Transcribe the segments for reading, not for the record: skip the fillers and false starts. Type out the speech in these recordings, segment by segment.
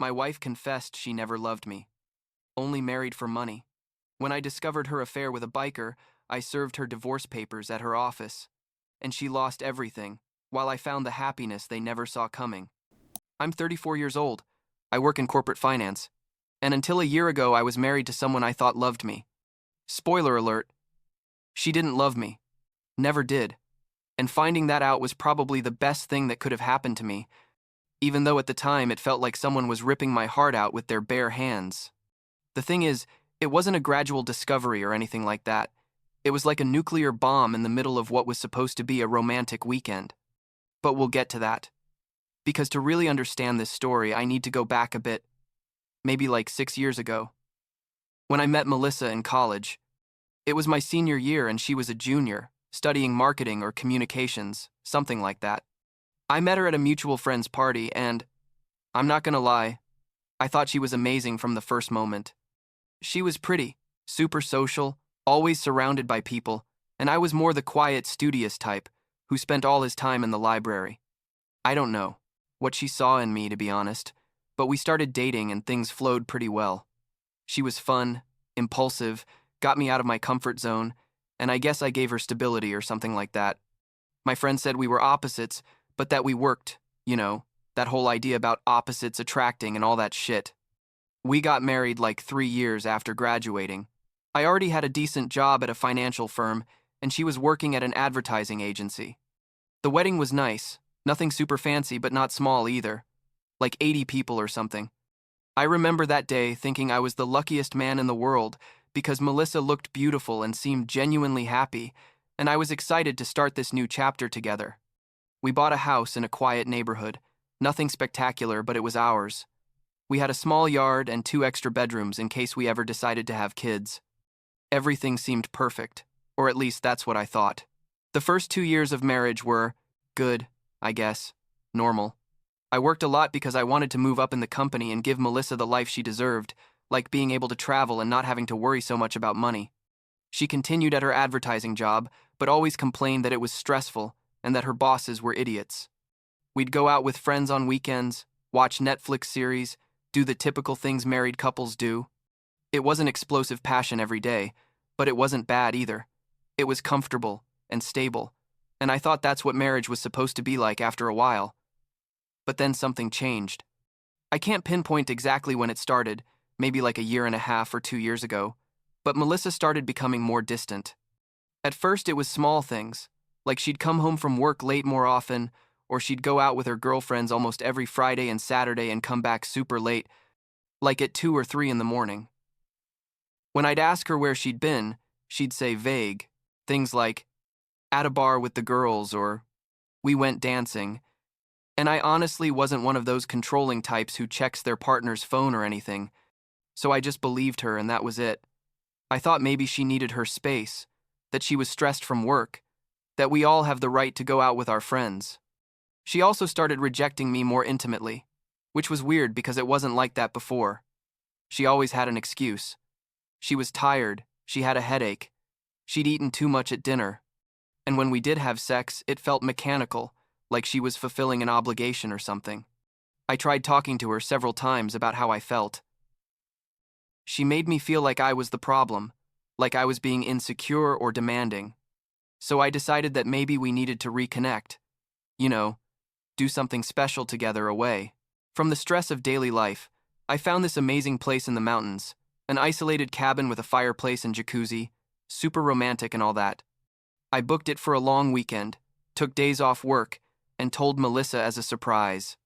My wife confessed she never loved me, only married for money. When I discovered her affair with a biker, I served her divorce papers at her office, and she lost everything, while I found the happiness they never saw coming. I'm 34 years old. I work in corporate finance, and until a year ago I was married to someone I thought loved me. Spoiler alert, she didn't love me. Never did. And finding that out was probably the best thing that could have happened to me, even though at the time it felt like someone was ripping my heart out with their bare hands. The thing is, it wasn't a gradual discovery or anything like that. It was like a nuclear bomb in the middle of what was supposed to be a romantic weekend. But we'll get to that. Because to really understand this story, I need to go back a bit, maybe like 6 years ago. When I met Melissa in college, it was my senior year and she was a junior, studying marketing or communications, something like that. I met her at a mutual friend's party and, I'm not gonna lie, I thought she was amazing from the first moment. She was pretty, super social, always surrounded by people, and I was more the quiet, studious type who spent all his time in the library. I don't know what she saw in me, to be honest, but we started dating and things flowed pretty well. She was fun, impulsive, got me out of my comfort zone, and I guess I gave her stability or something like that. My friend said we were opposites, but that we worked, that whole idea about opposites attracting and all that shit. We got married like 3 years after graduating. I already had a decent job at a financial firm, and she was working at an advertising agency. The wedding was nice, nothing super fancy but not small either, like 80 people or something. I remember that day thinking I was the luckiest man in the world because Melissa looked beautiful and seemed genuinely happy, and I was excited to start this new chapter together. We bought a house in a quiet neighborhood, nothing spectacular, but it was ours. We had a small yard and 2 extra bedrooms in case we ever decided to have kids. Everything seemed perfect, or at least that's what I thought. The first 2 years of marriage were good, I guess, normal. I worked a lot because I wanted to move up in the company and give Melissa the life she deserved, like being able to travel and not having to worry so much about money. She continued at her advertising job, but always complained that it was stressful and that her bosses were idiots. We'd go out with friends on weekends, watch Netflix series, do the typical things married couples do. It wasn't explosive passion every day, but it wasn't bad either. It was comfortable and stable, and I thought that's what marriage was supposed to be like after a while. But then something changed. I can't pinpoint exactly when it started, maybe like a year and a half or 2 years ago, but Melissa started becoming more distant. At first it was small things, like she'd come home from work late more often, or she'd go out with her girlfriends almost every Friday and Saturday and come back super late, like at 2 or 3 in the morning. When I'd ask her where she'd been, she'd say vague, things like, at a bar with the girls, or we went dancing, and I honestly wasn't one of those controlling types who checks their partner's phone or anything, so I just believed her and that was it. I thought maybe she needed her space, that she was stressed from work, that we all have the right to go out with our friends. She also started rejecting me more intimately, which was weird because it wasn't like that before. She always had an excuse. She was tired, she had a headache, she'd eaten too much at dinner, and when we did have sex, it felt mechanical, like she was fulfilling an obligation or something. I tried talking to her several times about how I felt. She made me feel like I was the problem, like I was being insecure or demanding. So I decided that maybe we needed to reconnect. Do something special together away from the stress of daily life. I found this amazing place in the mountains, an isolated cabin with a fireplace and jacuzzi, super romantic and all that. I booked it for a long weekend, took days off work, and told Melissa as a surprise.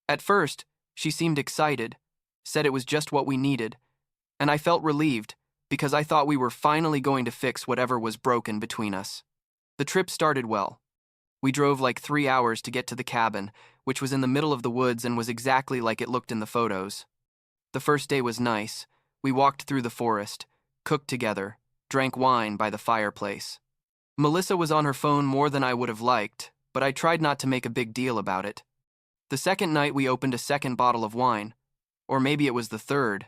At first, she seemed excited, said it was just what we needed, and I felt relieved because I thought we were finally going to fix whatever was broken between us. The trip started well. We drove like 3 hours to get to the cabin, which was in the middle of the woods and was exactly like it looked in the photos. The first day was nice. We walked through the forest, cooked together, drank wine by the fireplace. Melissa was on her phone more than I would have liked, but I tried not to make a big deal about it. The second night we opened a second bottle of wine, or maybe it was the third.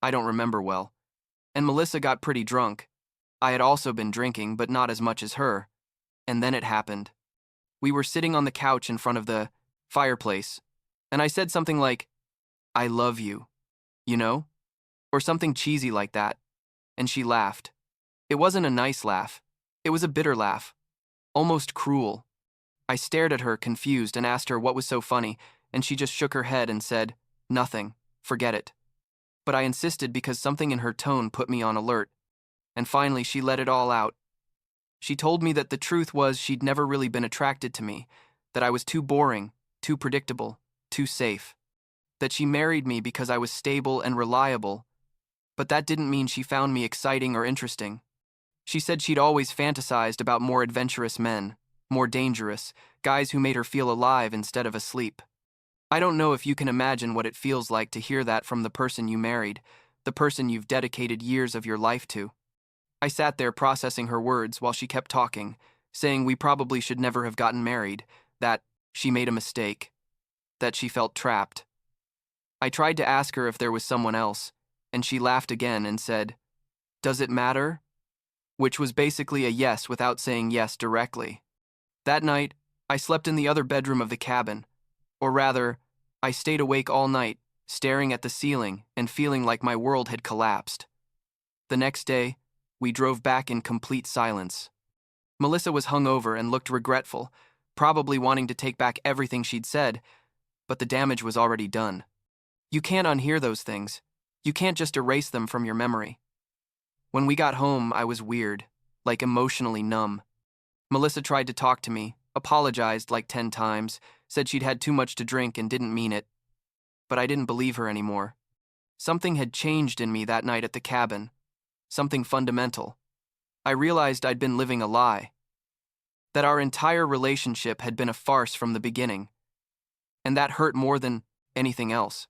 I don't remember well. And Melissa got pretty drunk. I had also been drinking, but not as much as her. And then it happened. We were sitting on the couch in front of the fireplace, and I said something like, I love you, you know? Or something cheesy like that. And she laughed. It wasn't a nice laugh. It was a bitter laugh. Almost cruel. I stared at her, confused, and asked her what was so funny, and she just shook her head and said, "Nothing. Forget it." But I insisted because something in her tone put me on alert. And finally, she let it all out. She told me that the truth was she'd never really been attracted to me, that I was too boring, too predictable, too safe. That she married me because I was stable and reliable, but that didn't mean she found me exciting or interesting. She said she'd always fantasized about more adventurous men, more dangerous, guys who made her feel alive instead of asleep. I don't know if you can imagine what it feels like to hear that from the person you married, the person you've dedicated years of your life to. I sat there processing her words while she kept talking, saying we probably should never have gotten married, that she made a mistake, that she felt trapped. I tried to ask her if there was someone else, and she laughed again and said, "Does it matter?" Which was basically a yes without saying yes directly. That night, I slept in the other bedroom of the cabin, or rather, I stayed awake all night, staring at the ceiling and feeling like my world had collapsed. The next day, we drove back in complete silence. Melissa was hungover and looked regretful, probably wanting to take back everything she'd said, but the damage was already done. You can't unhear those things. You can't just erase them from your memory. When we got home, I was weird, like emotionally numb. Melissa tried to talk to me, apologized like 10 times, said she'd had too much to drink and didn't mean it. But I didn't believe her anymore. Something had changed in me that night at the cabin. Something fundamental. I realized I'd been living a lie. That our entire relationship had been a farce from the beginning. And that hurt more than anything else.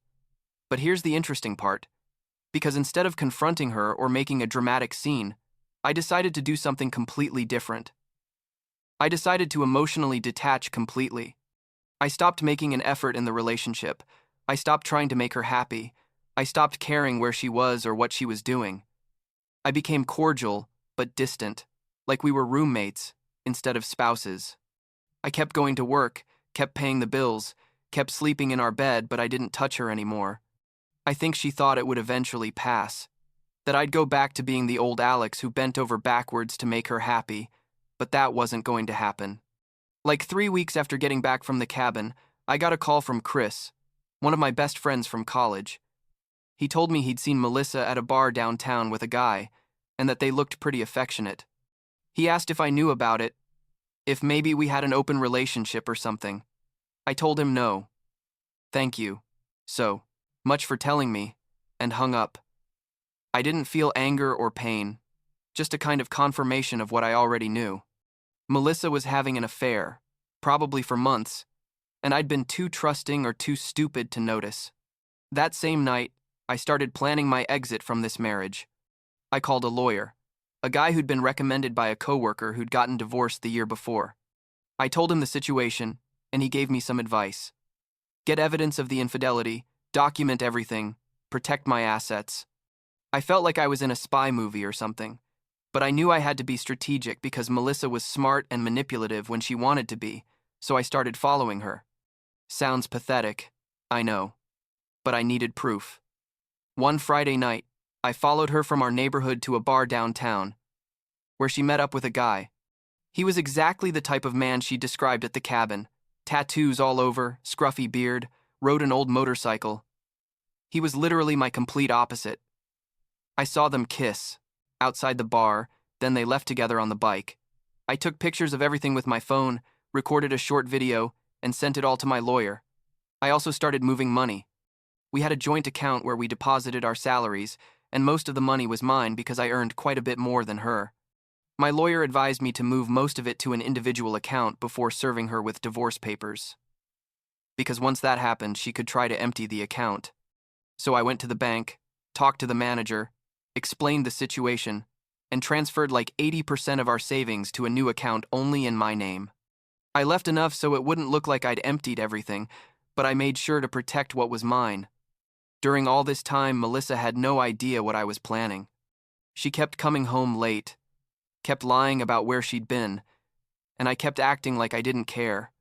But here's the interesting part. Because instead of confronting her or making a dramatic scene, I decided to do something completely different. I decided to emotionally detach completely. I stopped making an effort in the relationship. I stopped trying to make her happy. I stopped caring where she was or what she was doing. I became cordial, but distant, like we were roommates instead of spouses. I kept going to work, kept paying the bills, kept sleeping in our bed, but I didn't touch her anymore. I think she thought it would eventually pass, that I'd go back to being the old Alex who bent over backwards to make her happy, but that wasn't going to happen. Like 3 weeks after getting back from the cabin, I got a call from Chris, one of my best friends from college. He told me he'd seen Melissa at a bar downtown with a guy, and that they looked pretty affectionate. He asked if I knew about it, if maybe we had an open relationship or something. I told him no. Thank you. So much for telling me, and hung up. I didn't feel anger or pain, just a kind of confirmation of what I already knew. Melissa was having an affair, probably for months, and I'd been too trusting or too stupid to notice. That same night, I started planning my exit from this marriage. I called a lawyer, a guy who'd been recommended by a coworker who'd gotten divorced the year before. I told him the situation, and he gave me some advice. Get evidence of the infidelity, document everything, protect my assets. I felt like I was in a spy movie or something, but I knew I had to be strategic because Melissa was smart and manipulative when she wanted to be, so I started following her. Sounds pathetic, I know, but I needed proof. One Friday night, I followed her from our neighborhood to a bar downtown, where she met up with a guy. He was exactly the type of man she described at the cabin. Tattoos all over, scruffy beard, rode an old motorcycle. He was literally my complete opposite. I saw them kiss, outside the bar, then they left together on the bike. I took pictures of everything with my phone, recorded a short video, and sent it all to my lawyer. I also started moving money. We had a joint account where we deposited our salaries, and most of the money was mine because I earned quite a bit more than her. My lawyer advised me to move most of it to an individual account before serving her with divorce papers. Because once that happened, she could try to empty the account. So I went to the bank, talked to the manager, explained the situation, and transferred like 80% of our savings to a new account only in my name. I left enough so it wouldn't look like I'd emptied everything, but I made sure to protect what was mine. During all this time, Melissa had no idea what I was planning. She kept coming home late, kept lying about where she'd been, and I kept acting like I didn't care.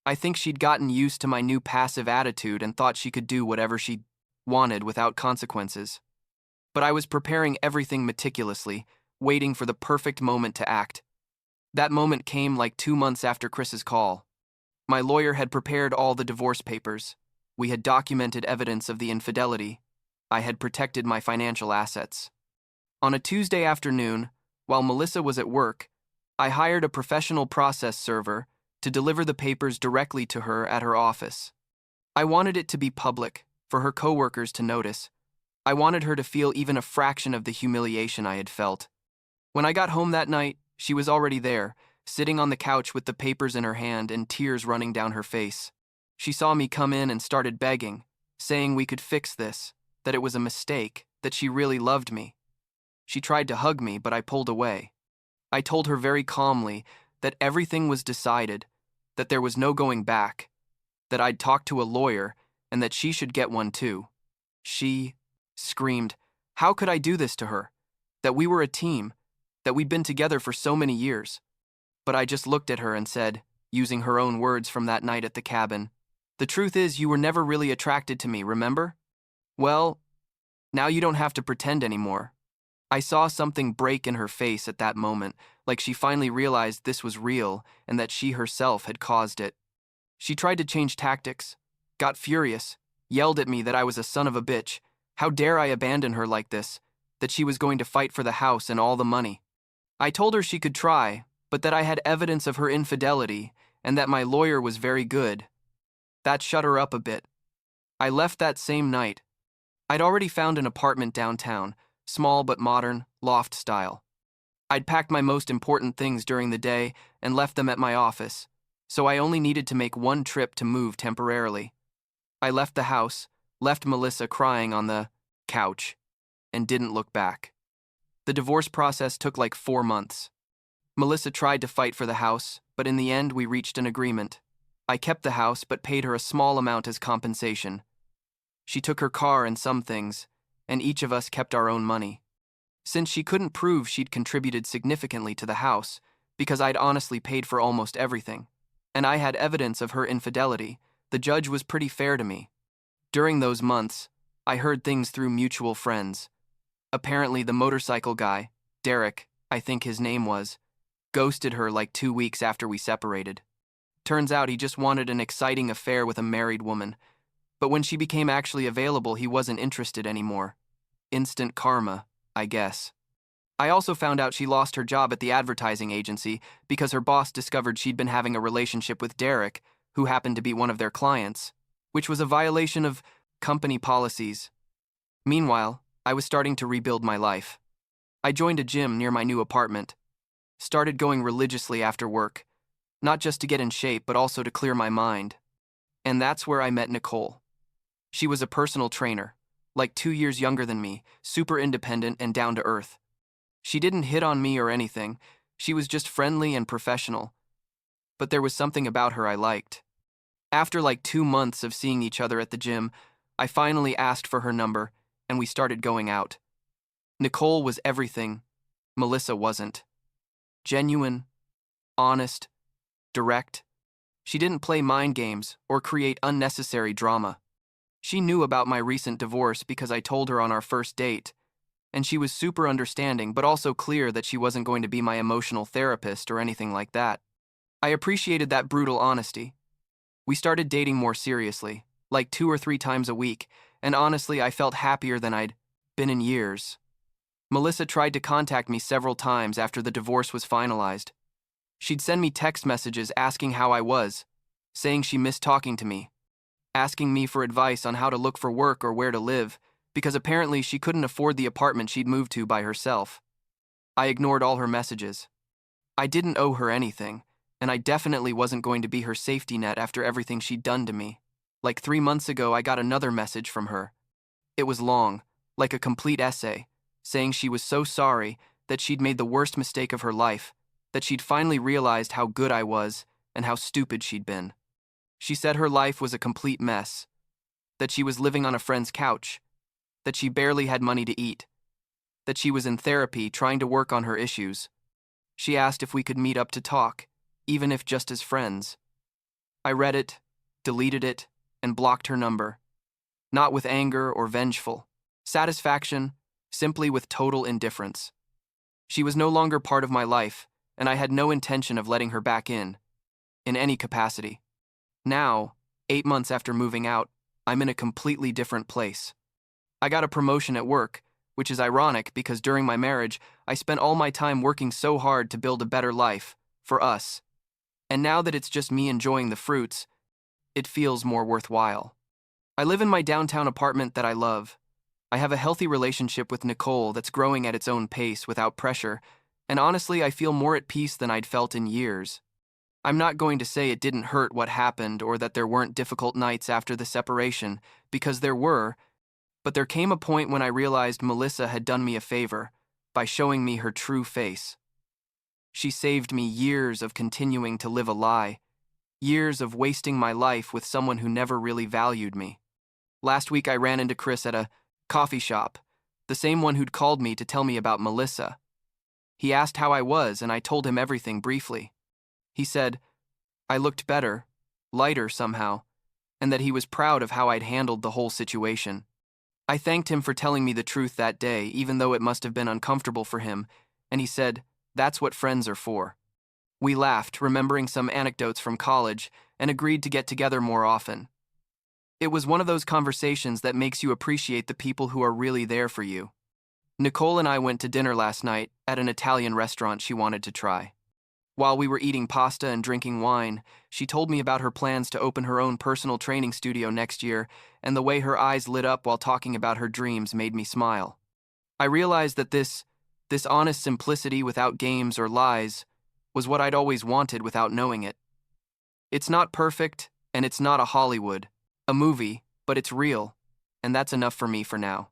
I think she'd gotten used to my new passive attitude and thought she could do whatever she wanted without consequences. But I was preparing everything meticulously, waiting for the perfect moment to act. That moment came like 2 months after Chris's call. My lawyer had prepared all the divorce papers. We had documented evidence of the infidelity. I had protected my financial assets. On a Tuesday afternoon, while Melissa was at work, I hired a professional process server to deliver the papers directly to her at her office. I wanted it to be public, for her coworkers to notice. I wanted her to feel even a fraction of the humiliation I had felt. When I got home that night, she was already there, sitting on the couch with the papers in her hand and tears running down her face. She saw me come in and started begging, saying we could fix this, that it was a mistake, that she really loved me. She tried to hug me, but I pulled away. I told her very calmly that everything was decided, that there was no going back, that I'd talked to a lawyer, and that she should get one too. She screamed, how could I do this to her? That we were a team, that we'd been together for so many years. But I just looked at her and said, using her own words from that night at the cabin, the truth is you were never really attracted to me, remember? Well, now you don't have to pretend anymore. I saw something break in her face at that moment, like she finally realized this was real and that she herself had caused it. She tried to change tactics, got furious, yelled at me that I was a son of a bitch. How dare I abandon her like this, that she was going to fight for the house and all the money. I told her she could try, but that I had evidence of her infidelity and that my lawyer was very good. That shut her up a bit. I left that same night. I'd already found an apartment downtown, small but modern, loft style. I'd packed my most important things during the day and left them at my office, so I only needed to make one trip to move temporarily. I left the house, left Melissa crying on the couch, and didn't look back. The divorce process took like 4 months. Melissa tried to fight for the house, but in the end we reached an agreement. I kept the house but paid her a small amount as compensation. She took her car and some things, and each of us kept our own money. Since she couldn't prove she'd contributed significantly to the house, because I'd honestly paid for almost everything, and I had evidence of her infidelity, the judge was pretty fair to me. During those months, I heard things through mutual friends. Apparently the motorcycle guy, Derek, I think his name was, ghosted her like 2 weeks after we separated. Turns out he just wanted an exciting affair with a married woman, but when she became actually available, he wasn't interested anymore. Instant karma, I guess. I also found out she lost her job at the advertising agency because her boss discovered she'd been having a relationship with Derek, who happened to be one of their clients, which was a violation of company policies. Meanwhile, I was starting to rebuild my life. I joined a gym near my new apartment, started going religiously after work, not just to get in shape but also to clear my mind. And that's where I met Nicole. She was a personal trainer, like 2 years younger than me, super independent and down to earth. She didn't hit on me or anything, she was just friendly and professional. But there was something about her I liked. After like 2 months of seeing each other at the gym, I finally asked for her number, and we started going out. Nicole was everything Melissa wasn't. Genuine, honest, direct. She didn't play mind games or create unnecessary drama. She knew about my recent divorce because I told her on our first date, and she was super understanding but also clear that she wasn't going to be my emotional therapist or anything like that. I appreciated that brutal honesty. We started dating more seriously, like 2 or 3 times a week, and honestly I felt happier than I'd been in years. Melissa tried to contact me several times after the divorce was finalized. She'd send me text messages asking how I was, saying she missed talking to me, asking me for advice on how to look for work or where to live, because apparently she couldn't afford the apartment she'd moved to by herself. I ignored all her messages. I didn't owe her anything, and I definitely wasn't going to be her safety net after everything she'd done to me. Like 3 months ago, I got another message from her. It was long, like a complete essay, saying she was so sorry that she'd made the worst mistake of her life, that she'd finally realized how good I was and how stupid she'd been. She said her life was a complete mess, that she was living on a friend's couch, that she barely had money to eat, that she was in therapy trying to work on her issues. She asked if we could meet up to talk, even if just as friends. I read it, deleted it, and blocked her number. Not with anger or vengeful satisfaction, simply with total indifference. She was no longer part of my life, and I had no intention of letting her back in any capacity. Now, 8 months after moving out, I'm in a completely different place. I got a promotion at work, which is ironic because during my marriage, I spent all my time working so hard to build a better life, for us. And now that it's just me enjoying the fruits, it feels more worthwhile. I live in my downtown apartment that I love. I have a healthy relationship with Nicole that's growing at its own pace without pressure, and honestly, I feel more at peace than I'd felt in years. I'm not going to say it didn't hurt what happened or that there weren't difficult nights after the separation, because there were, but there came a point when I realized Melissa had done me a favor by showing me her true face. She saved me years of continuing to live a lie, years of wasting my life with someone who never really valued me. Last week I ran into Chris at a coffee shop, the same one who'd called me to tell me about Melissa. He asked how I was, and I told him everything briefly. He said I looked better, lighter somehow, and that he was proud of how I'd handled the whole situation. I thanked him for telling me the truth that day, even though it must have been uncomfortable for him, and he said, "That's what friends are for." We laughed, remembering some anecdotes from college, and agreed to get together more often. It was one of those conversations that makes you appreciate the people who are really there for you. Nicole and I went to dinner last night at an Italian restaurant she wanted to try. While we were eating pasta and drinking wine, she told me about her plans to open her own personal training studio next year, and the way her eyes lit up while talking about her dreams made me smile. I realized that this honest simplicity without games or lies was what I'd always wanted without knowing it. It's not perfect, and it's not a Hollywood, a movie, but it's real, and that's enough for me for now.